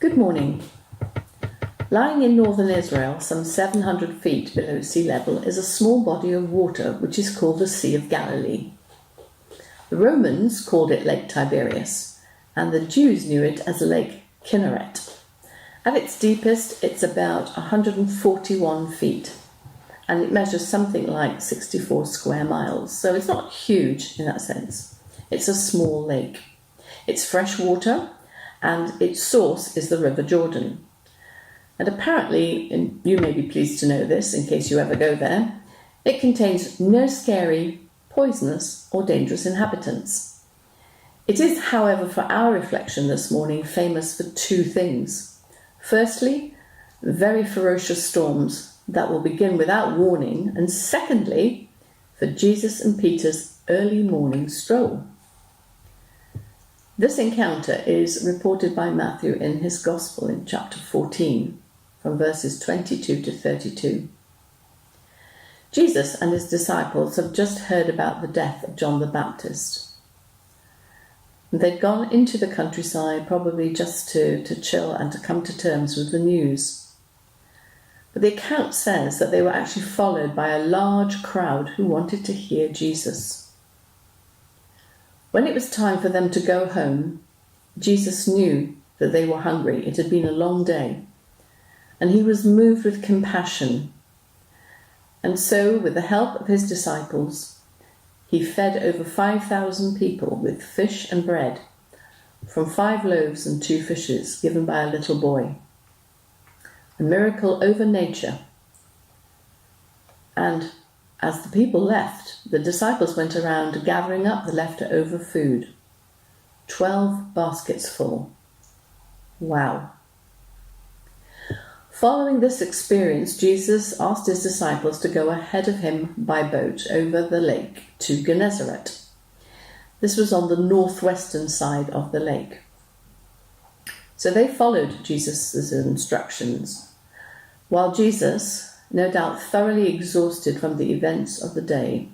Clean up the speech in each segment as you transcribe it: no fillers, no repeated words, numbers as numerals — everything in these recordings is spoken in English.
Good morning. Lying in northern Israel, some 700 feet below sea level, is a small body of water which is called the Sea of Galilee. The Romans called it Lake Tiberias, and the Jews knew it as Lake Kinneret. At its deepest, it's about 141 feet, and it measures something like 64 square miles, so it's not huge in that sense. It's a small lake. It's fresh water, and its source is the River Jordan. And apparently, and you may be pleased to know this in case you ever go there, it contains no scary, poisonous or dangerous inhabitants. It is, however, for our reflection this morning, famous for two things. Firstly, very ferocious storms that will begin without warning, and secondly, for Jesus and Peter's early morning stroll. This encounter is reported by Matthew in his Gospel in chapter 14, from verses 22 to 32. Jesus and his disciples have just heard about the death of John the Baptist. They'd gone into the countryside probably just to chill and to come to terms with the news. But the account says that they were actually followed by a large crowd who wanted to hear Jesus. When it was time for them to go home, Jesus knew that they were hungry. It had been a long day, and he was moved with compassion. And so, with the help of his disciples, he fed over 5,000 people with fish and bread from 5 loaves and 2 fishes given by a little boy. A miracle over nature. And as the people left, the disciples went around gathering up the leftover food. 12 baskets full. Wow. Following this experience, Jesus asked his disciples to go ahead of him by boat over the lake to Gennesaret. This was on the northwestern side of the lake. So they followed Jesus' instructions, while Jesus, no doubt thoroughly exhausted from the events of the day,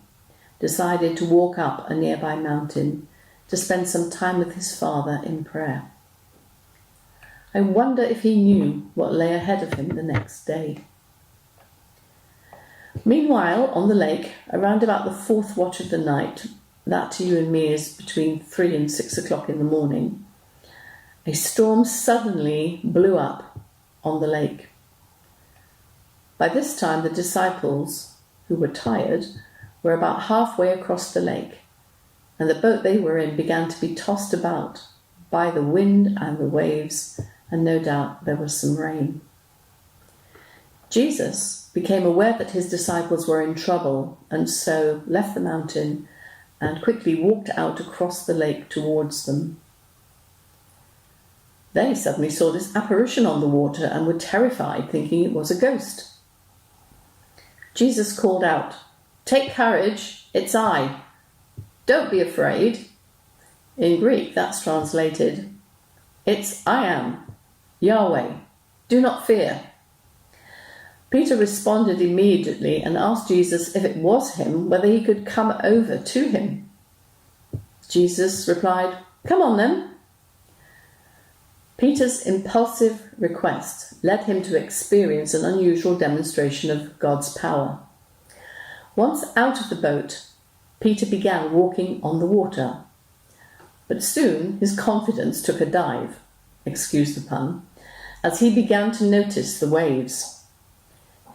decided to walk up a nearby mountain to spend some time with his Father in prayer. I wonder if he knew what lay ahead of him the next day. Meanwhile, on the lake, around about the 4th watch of the night, that to you and me is between 3 and 6 o'clock in the morning, a storm suddenly blew up on the lake. By this time, the disciples, who were tired, were about halfway across the lake, and the boat they were in began to be tossed about by the wind and the waves, and no doubt there was some rain. Jesus became aware that his disciples were in trouble, and so left the mountain and quickly walked out across the lake towards them. They suddenly saw this apparition on the water and were terrified, thinking it was a ghost. Jesus called out, "Take courage, it's I. Don't be afraid." In Greek, that's translated, "It's I am, Yahweh. Do not fear." Peter responded immediately and asked Jesus if it was him, whether he could come over to him. Jesus replied, "Come on then." Peter's impulsive request led him to experience an unusual demonstration of God's power. Once out of the boat, Peter began walking on the water. But soon his confidence took a dive, excuse the pun, as he began to notice the waves.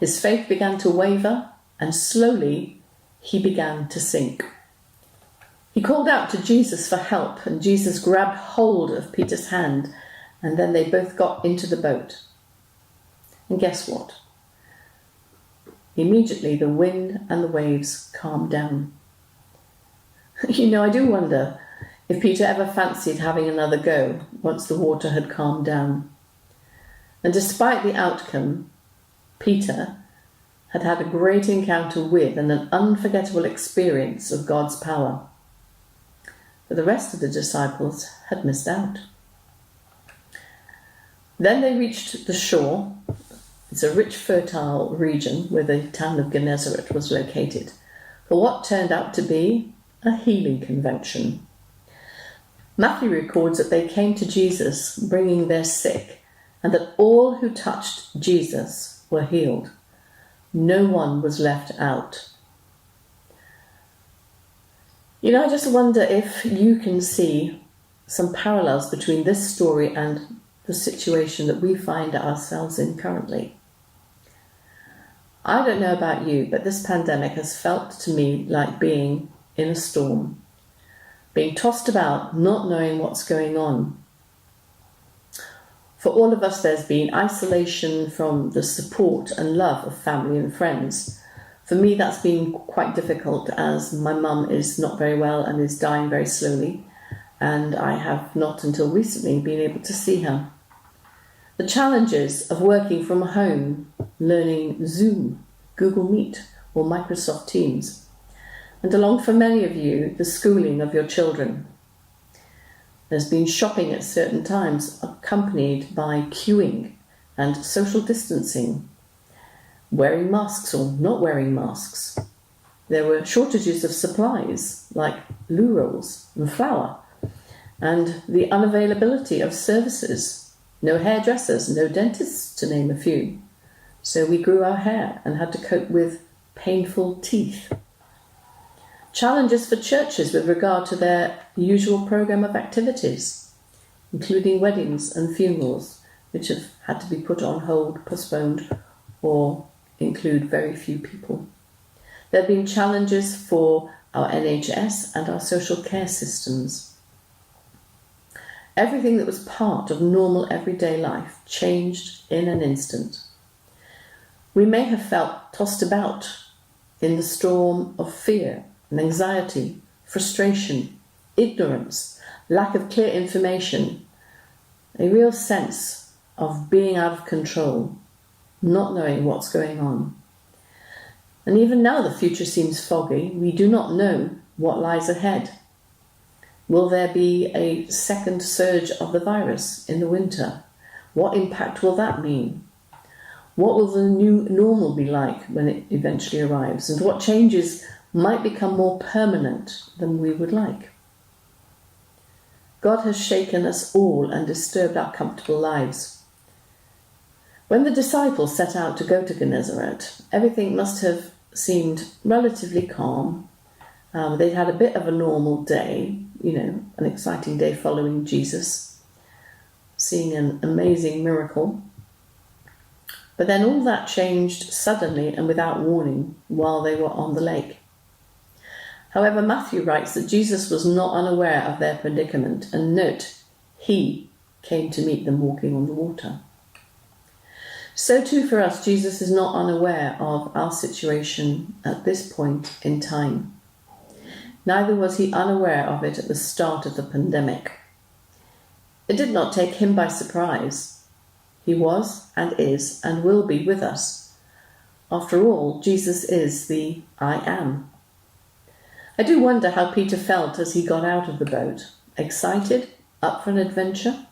His faith began to waver, and slowly he began to sink. He called out to Jesus for help, and Jesus grabbed hold of Peter's hand, and then they both got into the boat. And guess what? Immediately the wind and the waves calmed down. I do wonder if Peter ever fancied having another go once the water had calmed down. And despite the outcome, Peter had had a great encounter with and an unforgettable experience of God's power. But the rest of the disciples had missed out. Then they reached the shore. It's a rich, fertile region where the town of Gennesaret was located, for what turned out to be a healing convention. Matthew records that they came to Jesus bringing their sick, and that all who touched Jesus were healed. No one was left out. I just wonder if you can see some parallels between this story and the situation that we find ourselves in currently. I don't know about you, but this pandemic has felt to me like being in a storm, being tossed about, not knowing what's going on. For all of us, there's been isolation from the support and love of family and friends. For me, that's been quite difficult as my mum is not very well and is dying very slowly, and I have not until recently been able to see her. The challenges of working from home, learning Zoom, Google Meet or Microsoft Teams, and along for many of you, the schooling of your children. There's been shopping at certain times accompanied by queuing and social distancing, wearing masks or not wearing masks. There were shortages of supplies like loo rolls and flour, and the unavailability of services. No hairdressers, no dentists, to name a few. So we grew our hair and had to cope with painful teeth. Challenges for churches with regard to their usual programme of activities, including weddings and funerals, which have had to be put on hold, postponed, or include very few people. There have been challenges for our NHS and our social care systems. Everything that was part of normal everyday life changed in an instant. We may have felt tossed about in the storm of fear and anxiety, frustration, ignorance, lack of clear information, a real sense of being out of control, not knowing what's going on. And even now the future seems foggy. We do not know what lies ahead. Will there be a second surge of the virus in the winter? What impact will that mean? What will the new normal be like when it eventually arrives? And what changes might become more permanent than we would like? God has shaken us all and disturbed our comfortable lives. When the disciples set out to go to Gennesaret, everything must have seemed relatively calm. They'd had a bit of a normal day, an exciting day following Jesus, seeing an amazing miracle. But then all that changed suddenly and without warning while they were on the lake. However, Matthew writes that Jesus was not unaware of their predicament, and note, he came to meet them walking on the water. So too for us, Jesus is not unaware of our situation at this point in time. Neither was he unaware of it at the start of the pandemic. It did not take him by surprise. He was and is and will be with us. After all, Jesus is the I am. I do wonder how Peter felt as he got out of the boat. Excited? Up for an adventure?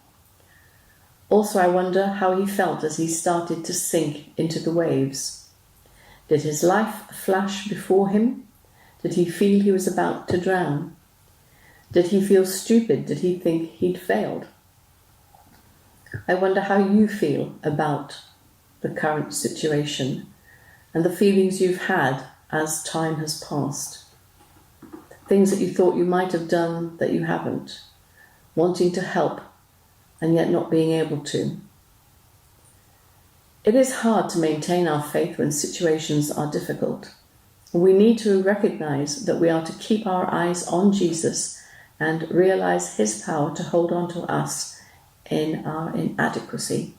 Also, I wonder how he felt as he started to sink into the waves. Did his life flash before him? Did he feel he was about to drown? Did he feel stupid? Did he think he'd failed? I wonder how you feel about the current situation and the feelings you've had as time has passed. Things that you thought you might have done that you haven't, wanting to help and yet not being able to. It is hard to maintain our faith when situations are difficult. We need to recognize that we are to keep our eyes on Jesus and realize his power to hold on to us in our inadequacy.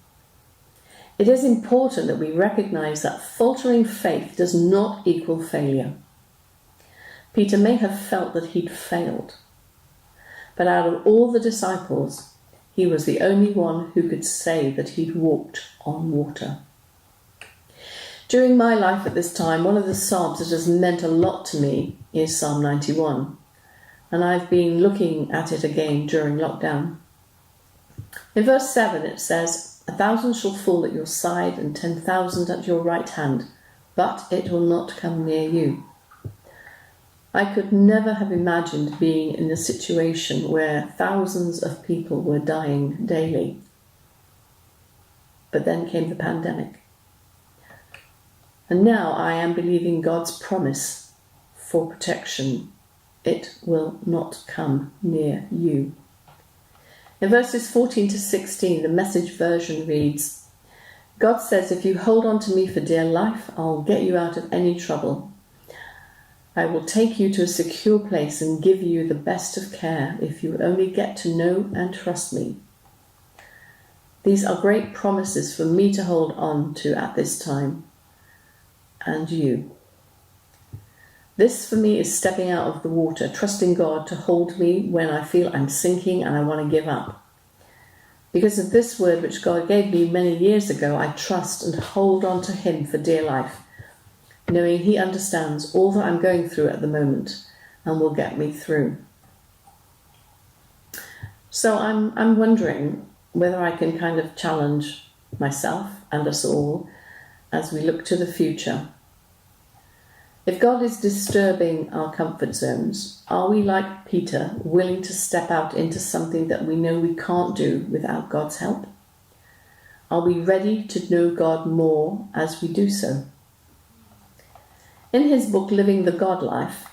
It is important that we recognize that faltering faith does not equal failure. Peter may have felt that he'd failed, but out of all the disciples, he was the only one who could say that he'd walked on water. During my life at this time, one of the psalms that has meant a lot to me is Psalm 91, and I've been looking at it again during lockdown. In verse 7 it says, 1,000 shall fall at your side and 10,000 at your right hand, but it will not come near you. I could never have imagined being in a situation where thousands of people were dying daily. but then came the pandemic. And now I am believing God's promise for protection. It will not come near you. In verses 14 to 16, the Message version reads, God says, if you hold on to me for dear life, I'll get you out of any trouble. I will take you to a secure place and give you the best of care if you only get to know and trust me. These are great promises for me to hold on to at this time, and you. This for me is stepping out of the water, trusting God to hold me when I feel I'm sinking and I want to give up. Because of this word which God gave me many years ago, I trust and hold on to him for dear life, knowing he understands all that I'm going through at the moment and will get me through. So I'm wondering whether I can kind of challenge myself and us all as we look to the future. If God is disturbing our comfort zones, are we like Peter, willing to step out into something that we know we can't do without God's help? Are we ready to know God more as we do so? In his book, Living the God Life,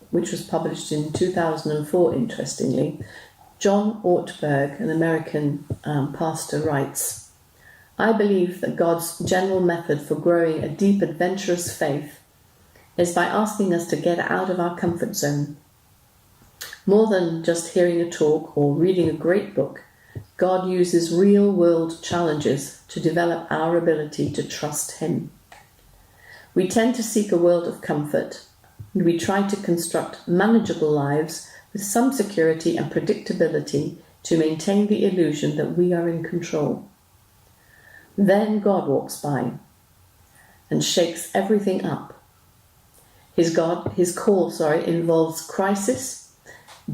which was published in 2004, interestingly, John Ortberg, an American pastor, writes, I believe that God's general method for growing a deep, adventurous faith is by asking us to get out of our comfort zone. More than just hearing a talk or reading a great book, God uses real-world challenges to develop our ability to trust him. We tend to seek a world of comfort, and we try to construct manageable lives with some security and predictability to maintain the illusion that we are in control. Then God walks by and shakes everything up. His call involves crisis,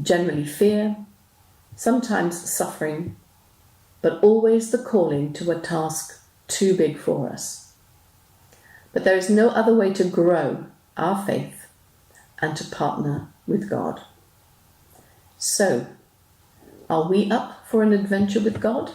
generally fear, sometimes suffering, but always the calling to a task too big for us. But there is no other way to grow our faith and to partner with God. So, are we up for an adventure with God?